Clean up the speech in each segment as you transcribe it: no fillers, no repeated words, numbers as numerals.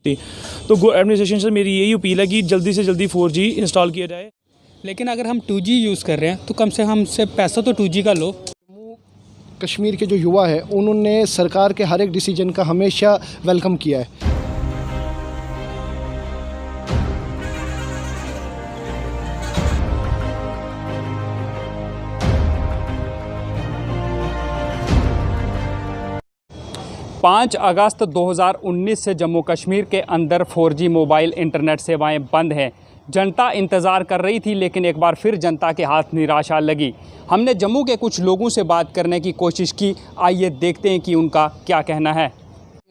तो एडमिनिस्ट्रेशन से मेरी यही अपील है कि जल्दी से जल्दी 4G इंस्टॉल किया जाए। लेकिन अगर हम 2G यूज़ कर रहे हैं तो कम से कम से पैसा तो 2G का लो। जम्मू कश्मीर के जो युवा है उन्होंने सरकार के हर एक डिसीजन का हमेशा वेलकम किया है। 5 अगस्त 2019 से जम्मू कश्मीर के अंदर 4G मोबाइल इंटरनेट सेवाएं बंद हैं। जनता इंतज़ार कर रही थी, लेकिन एक बार फिर जनता के हाथ निराशा लगी। हमने जम्मू के कुछ लोगों से बात करने की कोशिश की। आइए देखते हैं कि उनका क्या कहना है।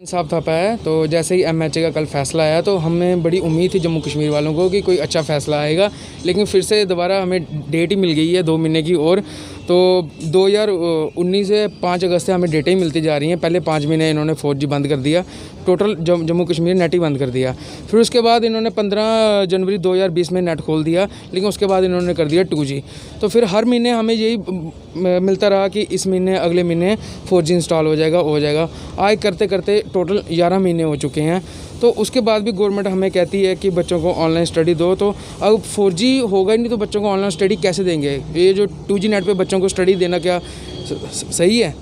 इंसाफ था पाया तो जैसे ही MHA का कल फैसला आया तो हमें बड़ी उम्मीद थी जम्मू कश्मीर वालों को कि कोई अच्छा फ़ैसला आएगा, लेकिन फिर से दोबारा हमें डेट ही मिल गई है 2 महीने की। और तो 2019 से 5 अगस्त से हमें डेटें ही मिलती जा रही हैं। पहले 5 महीने इन्होंने 4G बंद कर दिया, टोटल जम्मू कश्मीर नेट ही बंद कर दिया। फिर उसके बाद इन्होंने 15 जनवरी 2020 में नेट खोल दिया, लेकिन उसके बाद इन्होंने कर दिया 2G। तो फिर हर महीने हमें यही मिलता रहा कि इस महीने अगले महीने 4G इंस्टॉल हो जाएगा। आज करते करते टोटल 11 महीने हो चुके हैं। तो उसके बाद भी गवर्नमेंट हमें कहती है कि बच्चों को ऑनलाइन स्टडी दो। तो अब 4G होगा ही नहीं तो बच्चों को ऑनलाइन स्टडी कैसे देंगे? ये जो 2G नेट पे बच्चों को स्टडी देना क्या सही है?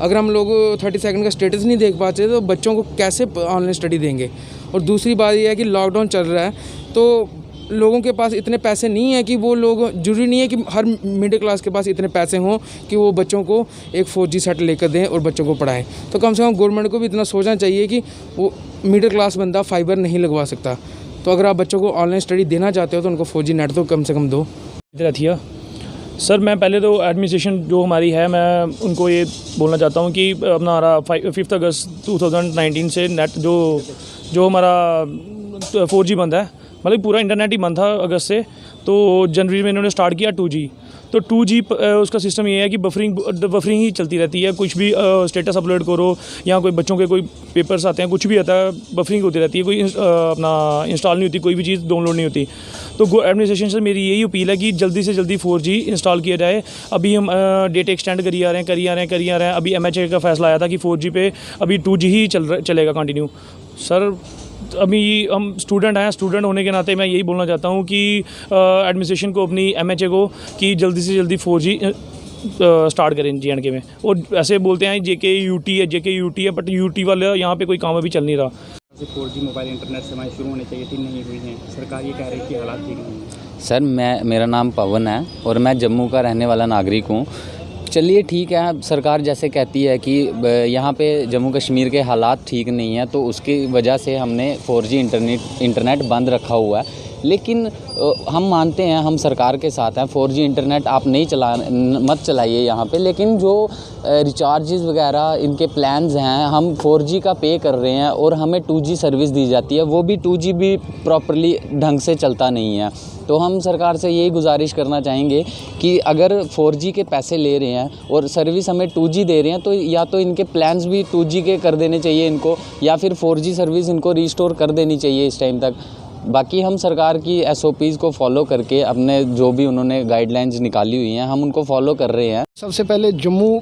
अगर हम लोग 30 सेकंड का स्टेटस नहीं देख पाते तो बच्चों को कैसे ऑनलाइन स्टडी देंगे? और दूसरी बात यह है कि लॉकडाउन चल रहा है तो लोगों के पास इतने पैसे नहीं है कि वो लोग, जरूरी नहीं है कि हर मिडिल क्लास के पास इतने पैसे हों कि वो बच्चों को एक 4G सेट लेकर दें और बच्चों को पढ़ाएं। तो कम से कम गवर्नमेंट को भी इतना सोचना चाहिए कि वो मिडिल क्लास बंदा फाइबर नहीं लगवा सकता। तो अगर आप बच्चों को ऑनलाइन स्टडी देना चाहते हो तो उनको 4G नेट तो कम से कम दो। रथिया सर, मैं पहले तो एडमिनिस्ट्रेशन जो हमारी है, मैं उनको ये बोलना चाहता हूँ कि अपना 5 अगस्त 2019 से नेट जो हमारा 4G बंद है, मतलब पूरा इंटरनेट ही बंद था अगस्त से। तो जनवरी में इन्होंने स्टार्ट किया 2G। तो 2G उसका सिस्टम ये है कि बफरिंग ही चलती रहती है। कुछ भी स्टेटस अपलोड करो या कोई बच्चों के कोई पेपर्स आते हैं, कुछ भी आता है, बफरिंग होती रहती है। कोई अपना इंस्टॉल नहीं होती, कोई भी चीज़ डाउनलोड नहीं होती। तो एडमिनिस्ट्रेशन से मेरी यही अपील है कि जल्दी से जल्दी 4G इंस्टॉल किया जाए। अभी हम डेट एक्सटेंड करी आ रहे हैं। अभी MHA का फैसला आया था कि 4G पे अभी 2G ही चलेगा कंटिन्यू। सर, अभी हम स्टूडेंट हैं, स्टूडेंट होने के नाते मैं यही बोलना चाहता हूँ कि एडमिनिस्ट्रेशन को, अपनी MHA को, कि जल्दी से जल्दी 4G स्टार्ट करें JNK में। और ऐसे बोलते हैं JK UT है, बट UT वाले यहाँ पे कोई काम अभी चल नहीं रहा। 4G मोबाइल इंटरनेट सेवाएं शुरू होनी चाहिए थी, नहीं हुई हैं। सरकार ये कह रही है कि हालात ठीक नहीं हैं। सर, मेरा नाम पवन है और मैं जम्मू का रहने वाला नागरिक हूँ। चलिए ठीक है, सरकार जैसे कहती है कि यहाँ पे जम्मू कश्मीर के हालात ठीक नहीं है तो उसकी वजह से हमने 4G इंटरनेट बंद रखा हुआ है। लेकिन हम मानते हैं, हम सरकार के साथ हैं, 4G इंटरनेट आप मत चलाइए यहाँ पे। लेकिन जो रिचार्जेस वगैरह इनके प्लान्स हैं, हम 4G का पे कर रहे हैं और हमें 2G सर्विस दी जाती है, वो भी 2G भी प्रॉपरली ढंग से चलता नहीं है। तो हम सरकार से यही गुजारिश करना चाहेंगे कि अगर 4G के पैसे ले रहे हैं और सर्विस हमें 2G दे रहे हैं तो या तो इनके प्लान्स भी 2G के कर देने चाहिए इनको, या फिर 4G सर्विस इनको रिस्टोर कर देनी चाहिए इस टाइम तक। बाकी हम सरकार की SOPs को फॉलो करके अपने जो भी उन्होंने गाइडलाइंस निकाली हुई हैं हम उनको फॉलो कर रहे हैं। सबसे पहले जम्मू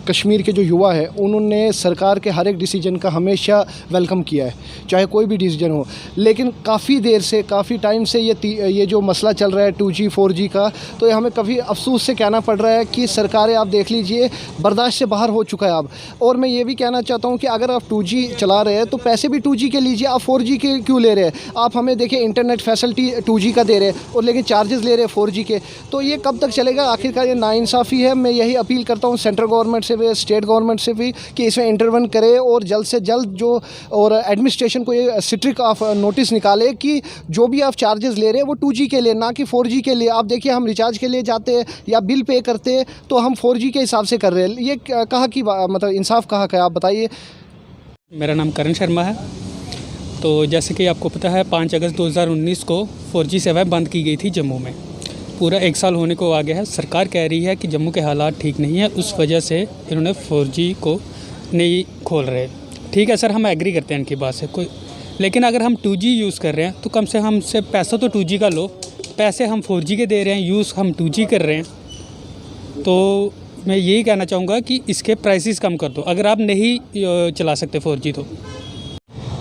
कश्मीर के जो युवा है उन्होंने सरकार के हर एक डिसीजन का हमेशा वेलकम किया है, चाहे कोई भी डिसीजन हो। लेकिन काफ़ी देर से, काफ़ी टाइम से ये जो मसला चल रहा है 2G 4G का, तो ये हमें काफ़ी अफसोस से कहना पड़ रहा है कि सरकारें, आप देख लीजिए, बर्दाश्त से बाहर हो चुका है अब। और मैं ये भी कहना चाहता हूँ कि अगर आप 2G चला रहे हैं तो पैसे भी 2G के लीजिए, आप 4G के क्यों ले रहे हैं? आप हमें देखिए इंटरनेट फैसिलिटी 2G का दे रहे हैं और लेकिन चार्जेस ले रहे हैं 4G के। तो ये कब तक चलेगा? आखिरकार ये नाइंसाफ़ी है। मैं यही अपील करता हूँ सेंट्रल गवर्नमेंट से, स्टेट गवर्नमेंट से भी, कि इसमें इंटरवन करे और जल्द से जल्द जो, और एडमिनिस्ट्रेशन को ये स्ट्रिक्ट ऑफ नोटिस निकाले कि जो भी आप चार्जेस ले रहे हैं वो 2G के लिए, ना कि 4G के लिए। आप देखिए, हम रिचार्ज के लिए जाते हैं या बिल पे करते हैं तो हम 4G के हिसाब से कर रहे हैं। ये कहाँ की मतलब इंसाफ कहाँ का है, आप बताइए। मेरा नाम करण शर्मा है। तो जैसे कि आपको पता है 5 अगस्त 2019 को 4G सेवाएं बंद की गई थी जम्मू में। पूरा 1 साल होने को आ गया है। सरकार कह रही है कि जम्मू के हालात ठीक नहीं है, उस वजह से इन्होंने 4G को नहीं खोल रहे। ठीक है सर, हम एग्री करते हैं इनकी बात से कोई, लेकिन अगर हम 2G यूज़ कर रहे हैं तो कम से कम से पैसा तो 2G का लो। पैसे हम 4G के दे रहे हैं, यूज़ हम 2G कर रहे हैं। तो मैं यही कहना चाहूँगा कि इसके प्राइसेस कम कर दो, अगर आप नहीं चला सकते 4G तो।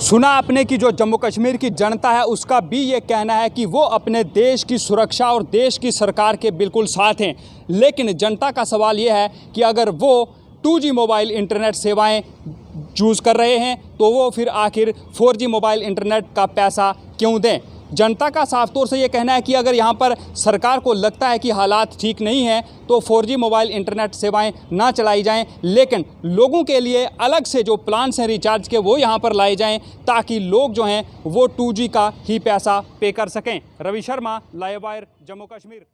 सुना आपने कि जो जम्मू कश्मीर की जनता है उसका भी ये कहना है कि वो अपने देश की सुरक्षा और देश की सरकार के बिल्कुल साथ हैं। लेकिन जनता का सवाल ये है कि अगर वो 2G मोबाइल इंटरनेट सेवाएं चूज़ कर रहे हैं तो वो फिर आखिर 4G मोबाइल इंटरनेट का पैसा क्यों दें। जनता का साफ तौर से ये कहना है कि अगर यहाँ पर सरकार को लगता है कि हालात ठीक नहीं हैं तो 4G मोबाइल इंटरनेट सेवाएं ना चलाई जाएं, लेकिन लोगों के लिए अलग से जो प्लान्स हैं रिचार्ज के वो यहाँ पर लाए जाएं ताकि लोग जो हैं वो 2G का ही पैसा पे कर सकें। Ravi Sharma, live wire, Jammu Kashmir.